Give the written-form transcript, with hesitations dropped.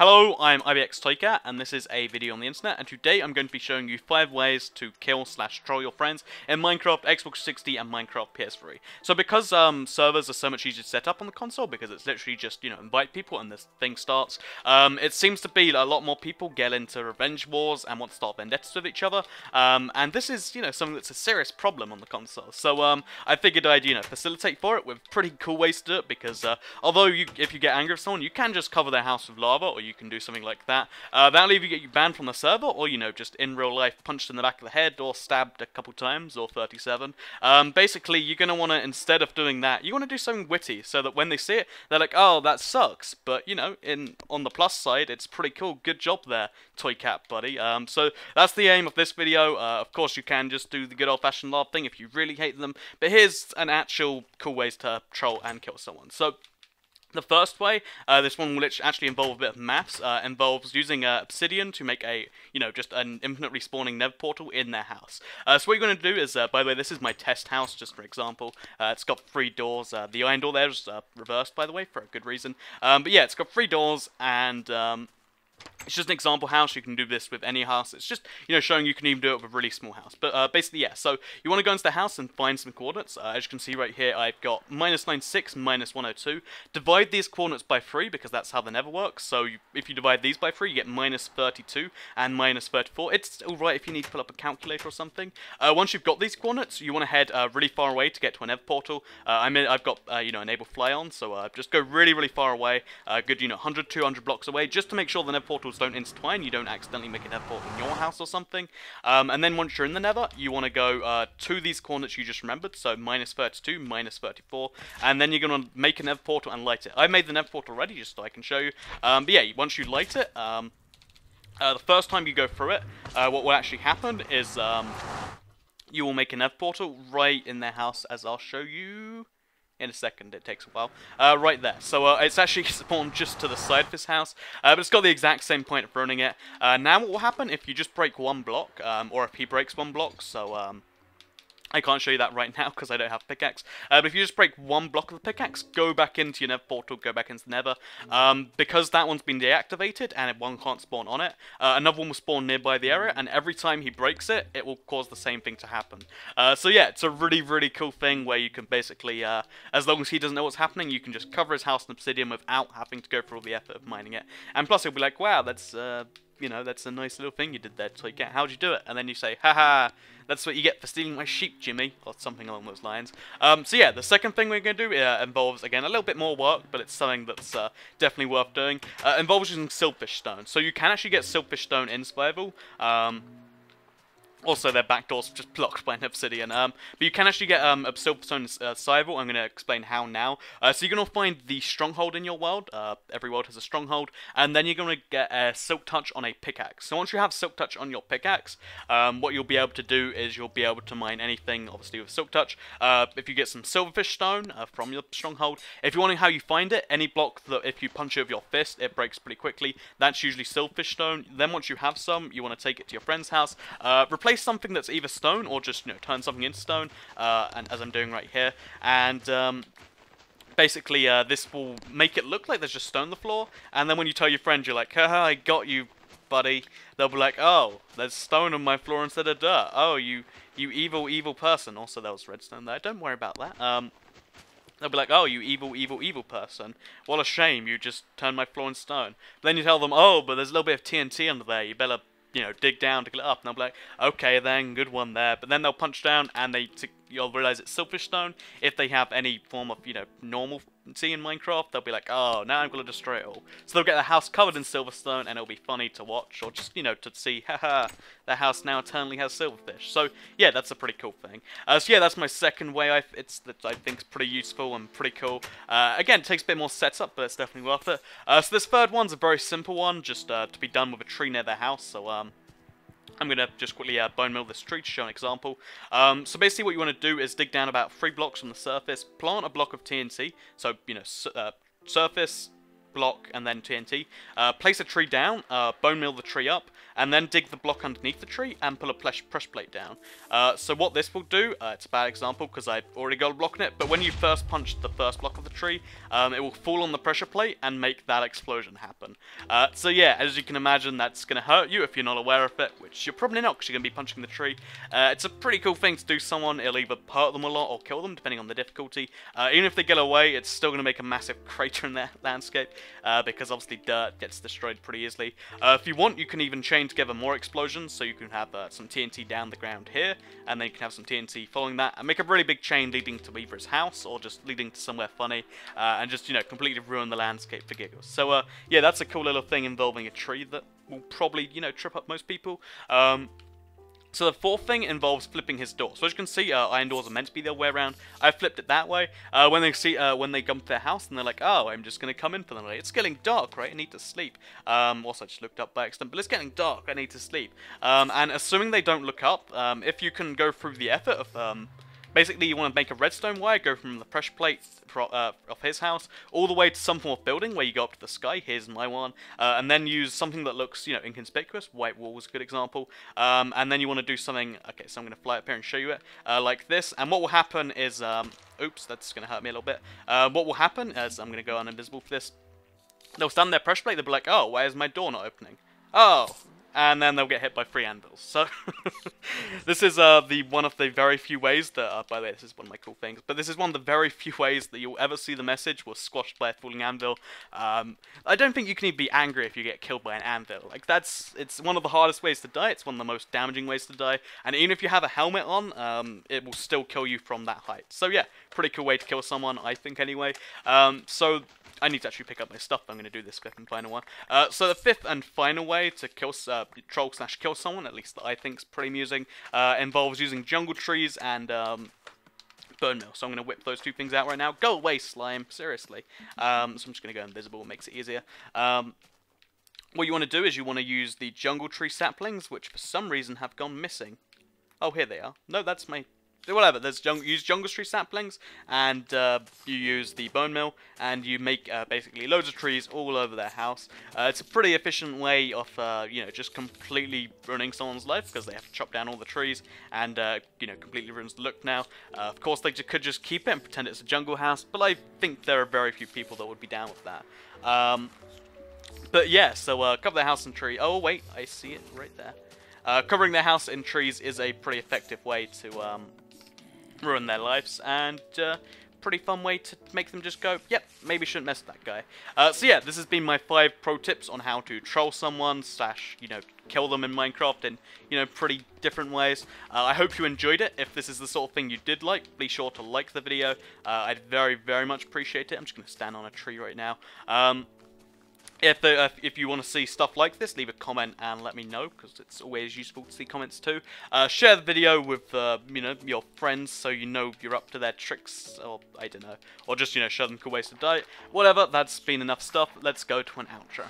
Hello, I'm IBXToyCat, and this is a video on the internet, and today I'm going to be showing you 5 ways to kill/troll your friends in Minecraft, Xbox 360, and Minecraft PS3. So because servers are so much easier to set up on the console, because it's literally just, invite people and this thing starts, it seems to be a lot more people get into revenge wars and want to start vendettas with each other, and this is, something that's a serious problem on the console. So I figured I'd, facilitate for it with pretty cool ways to do it, because although if you get angry with someone, you can just cover their house with lava, or you can do something like that. That'll either get you banned from the server, or, just in real life punched in the back of the head, or stabbed a couple times, or 37. Basically, you're going to want to, instead of doing that, you want to do something witty, so that when they see it, they're like, oh, that sucks. But, on the plus side, it's pretty cool. Good job there, ToyCat buddy. So that's the aim of this video. Of course, you can just do the good old-fashioned laugh thing if you really hate them, but here's an actual cool ways to troll and kill someone. So the first way, this one will actually involve a bit of maths, involves using obsidian to make a, just an infinite respawning Nether portal in their house. So what you're going to do is, by the way, this is my test house, just for example. It's got 3 doors. The iron door there is reversed, by the way, for a good reason. But yeah, it's got 3 doors, and it's just an example house. You can do this with any house. It's just, showing you can even do it with a really small house. But basically, yeah, so you want to go into the house and find some coordinates. As you can see right here, I've got -96, -102. Divide these coordinates by 3, because that's how the Nether works. So if you divide these by 3, you get -32 and -34. It's alright if you need to pull up a calculator or something. Once you've got these coordinates, you want to head really far away to get to a Nether portal. I've got, enable fly on, so just go really, really far away. Good, 100, 200 blocks away, just to make sure the Nether portals don't intertwine, you don't accidentally make a Nether portal in your house or something. And then once you're in the Nether, you want to go to these coordinates you just remembered, so -32, -34, and then you're going to make a Nether portal and light it. I made the Nether portal already, just so I can show you. But yeah, once you light it, the first time you go through it, what will actually happen is you will make a Nether portal right in their house, as I'll show you in a second. It takes a while. Right there. So it's actually spawned just to the side of his house, but it's got the exact same point of ruining it. Now what will happen if you just break 1 block, or if he breaks 1 block, so I can't show you that right now because I don't have a pickaxe. But if you just break 1 block of the pickaxe, go back into your Nether portal, go back into the Nether. Because that one's been deactivated and one can't spawn on it, another one will spawn nearby the area, and every time he breaks it, it will cause the same thing to happen. So yeah, it's a really, really cool thing where you can basically, as long as he doesn't know what's happening, you can just cover his house in obsidian without having to go through all the effort of mining it. And plus he'll be like, wow, that's that's a nice little thing you did there, ToyCat. How'd you do it? And then you say, haha, that's what you get for stealing my sheep, Jimmy, or something along those lines. So yeah, the second thing we're going to do involves, again, a little bit more work, but it's something that's definitely worth doing. Involves using silverfish stone. So you can actually get silverfish stone in survival. Also, their back door's just blocked by an obsidian. But you can actually get silverstone survival. I'm going to explain how now. So you're going to find the stronghold in your world. Every world has a stronghold. And then you're going to get a silk touch on a pickaxe. So once you have silk touch on your pickaxe, what you'll be able to do is you'll be able to mine anything, obviously, with silk touch. If you get some silverfish stone from your stronghold. If you're wondering how you find it, any block that if you punch it with your fist, it breaks pretty quickly. That's usually silverfish stone. Then once you have some, you want to take it to your friend's house. Replace something that's either stone or just turn something into stone, and as I'm doing right here, and basically this will make it look like there's just stone on the floor, and then when you tell your friend, you're like, haha, I got you, buddy, they'll be like, oh, there's stone on my floor instead of dirt. Oh, you evil person. Also, there was redstone there, don't worry about that. They'll be like, oh, you evil person. What a shame, you just turned my floor in stone. But then you tell them, oh, but there's a little bit of TNT under there, you better dig down to get it up, and I'll be like, okay then, good one there. But then they'll punch down, and you'll realize it's silverfish stone. If they have any form of, normal sea in Minecraft, they'll be like, oh, now I'm going to destroy it all. So they'll get their house covered in silverstone, and it'll be funny to watch, or just, to see, haha, their house now eternally has silverfish. So, yeah, that's a pretty cool thing. So yeah, that's my second way. I think is pretty useful and pretty cool. Again, it takes a bit more setup, but it's definitely worth it. So this third one's a very simple one, just to be done with a tree near their house, so, I'm going to just quickly bone mill this tree to show an example. So basically what you want to do is dig down about 3 blocks from the surface, plant a block of TNT, so, surface, block, and then TNT. Place a tree down, bone meal the tree up, and then dig the block underneath the tree and pull a pressure plate down. So what this will do, it's a bad example because I've already got a block in it, but when you first punch the first block of the tree, it will fall on the pressure plate and make that explosion happen. So yeah, as you can imagine, that's going to hurt you if you're not aware of it, which you're probably not because you're going to be punching the tree. It's a pretty cool thing to do someone. It'll either hurt them a lot or kill them, depending on the difficulty. Even if they get away, it's still going to make a massive crater in their landscape, because obviously dirt gets destroyed pretty easily. If you want, you can even chain together more explosions, so you can have some TNT down the ground here, and then you can have some TNT following that, and make a really big chain leading to either his house, or just leading to somewhere funny, and just, you know, completely ruin the landscape for giggles. So, yeah, that's a cool little thing involving a tree that will probably, you know, trip up most people. So the fourth thing involves flipping his door. So as you can see, iron doors are meant to be the other way around. I flipped it that way. When they come to their house and they're like, oh, I'm just going to come in for the night. It's getting dark, right? I need to sleep. Also, I just looked up by accident, but it's getting dark. I need to sleep. And assuming they don't look up, if you can go through the effort of... Basically, you want to make a redstone wire, go from the pressure plate of his house all the way to some form of building where you go up to the sky. Here's my one. And then use something that looks, you know, inconspicuous. White wall is a good example. And then you want to do something... Okay, so I'm going to fly up here and show you it. Like this. And what will happen is... oops, that's going to hurt me a little bit. What will happen is... I'm going to go on invisible for this. They'll stand there, pressure plate. They'll be like, oh, why is my door not opening? Oh... And then they'll get hit by 3 anvils. So, this is one of the very few ways that, by the way, this is one of my cool things, but this is one of the very few ways that you'll ever see the message was squashed by a falling anvil. I don't think you can even be angry if you get killed by an anvil. Like, it's one of the hardest ways to die, it's one of the most damaging ways to die, and even if you have a helmet on, it will still kill you from that height. So yeah, pretty cool way to kill someone, I think, anyway. So... I need to actually pick up my stuff. I'm going to do this fifth and final one. So the fifth and final way to kill troll/kill someone, at least that I think is pretty amusing, involves using jungle trees and bone meal. So I'm going to whip those two things out right now. Go away, slime. Seriously. So I'm just going to go invisible. It makes it easier. What you want to do is you want to use the jungle tree saplings, which for some reason have gone missing. Oh, here they are. No, that's my... Whatever, use jungle tree saplings, and you use the bone mill, and you make basically loads of trees all over their house. It's a pretty efficient way of, you know, just completely ruining someone's life, because they have to chop down all the trees, and, you know, completely ruins the look now. Of course, they could just keep it and pretend it's a jungle house, but I think there are very few people that would be down with that. But yeah, so cover the house in tree. Oh, wait, I see it right there. Covering their house in trees is a pretty effective way to, ruin their lives, and pretty fun way to make them just go, yep, maybe shouldn't mess with that guy. So yeah, this has been my 5 pro tips on how to troll someone / you know, kill them in Minecraft in, you know, pretty different ways. I hope you enjoyed it. If this is the sort of thing you did like, be sure to like the video. I'd very, very much appreciate it. I'm just going to stand on a tree right now. If you want to see stuff like this, leave a comment and let me know, because it's always useful to see comments too. Share the video with you know, your friends, so you know you're up to their tricks, or I don't know, or just, you know, show them cool ways to die. Whatever, that's been enough stuff. Let's go to an outro.